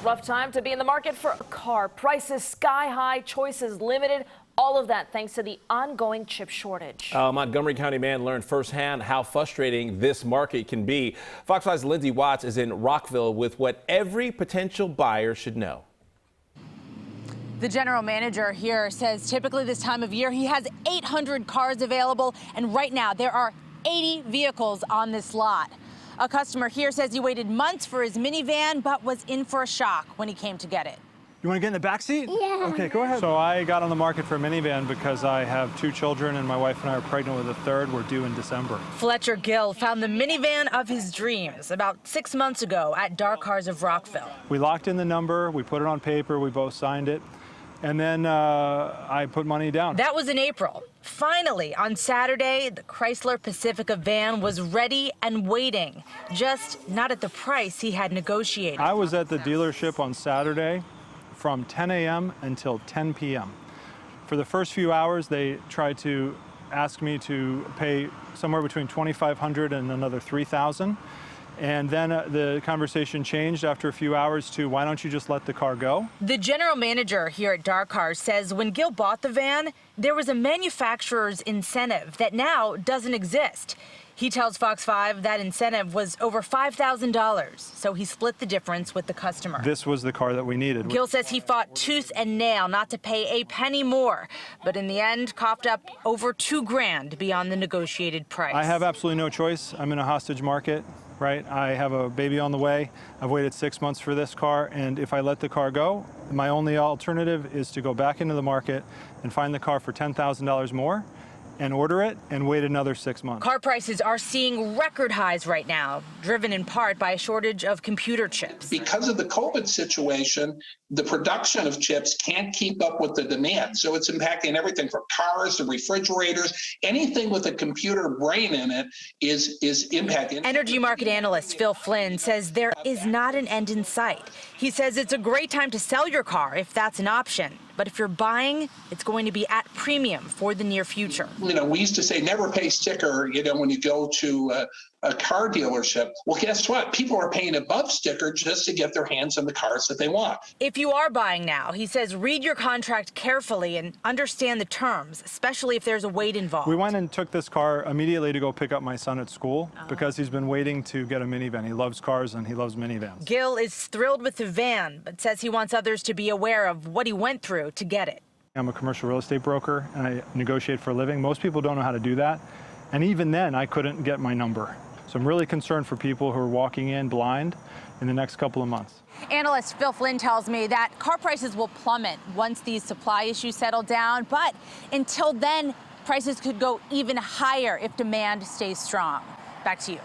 Rough time to be in the market for a car. Prices sky high, choices limited. All of that thanks to the ongoing chip shortage. A Montgomery County man learned firsthand how frustrating this market can be. Fox 5's Lindsay Watts is in Rockville with what every potential buyer should know. The general manager here says typically this time of year he has 800 cars available, and right now there are 80 vehicles on this lot. A customer here says he waited months for his minivan, but was in for a shock when he came to get it. You want to get in the back seat? Yeah. Okay, go ahead. So I got on the market for a minivan because I have 2 children and my wife and I are pregnant with a third. We're due in December. Fletcher Gill found the minivan of his dreams about 6 months ago at Dark Cars of Rockville. We locked in the number, we put it on paper, we both signed it, and then I put money down. That was in April. Finally, on Saturday, the Chrysler Pacifica van was ready and waiting, just not at the price he had negotiated. I was at the dealership on Saturday from 10 a.m. until 10 p.m. For the first few hours, they tried to ask me to pay somewhere between $2,500 and another $3,000. And then the conversation changed after a few hours to, why don't you just let the car go? The general manager here at Dark Cars says when Gill bought the van, there was a manufacturer's incentive that now doesn't exist. He tells Fox 5 that incentive was over $5,000, so he split the difference with the customer. This was the car that we needed. Gill says he fought tooth and nail not to pay a penny more, but in the end coughed up over $2 grand beyond the negotiated price. I have absolutely no choice. I'm in a hostage market, right? I have a baby on the way. I've waited 6 months for this car, and if I let the car go, my only alternative is to go back into the market and find the car for $10,000 more and order it and wait another 6 months. Car prices are seeing record highs right now, driven in part by a shortage of computer chips. Because of the COVID situation, the production of chips can't keep up with the demand. So it's impacting everything from cars to refrigerators. Anything with a computer brain in it is impacting. Energy market analyst Phil Flynn says there is not an end in sight. He says it's a great time to sell your car if that's an option. But if you're buying, it's going to be at premium for the near future. You know, we used to say never pay sticker, you know, when you go to a car dealership. Well, guess what? People are paying above sticker just to get their hands on the cars that they want. If you are buying now, he says read your contract carefully and understand the terms, especially if there's a wait involved. We went and took this car immediately to go pick up my son at school because he's been waiting to get a minivan. He loves cars and he loves minivans. Gill is thrilled with the van, but says he wants others to be aware of what he went through to get it. I'm a commercial real estate broker and I negotiate for a living. Most people don't know how to do that. And even then, I couldn't get my number. So I'm really concerned for people who are walking in blind in the next couple of months. Analyst Phil Flynn tells me that car prices will plummet once these supply issues settle down. But until then, prices could go even higher if demand stays strong. Back to you.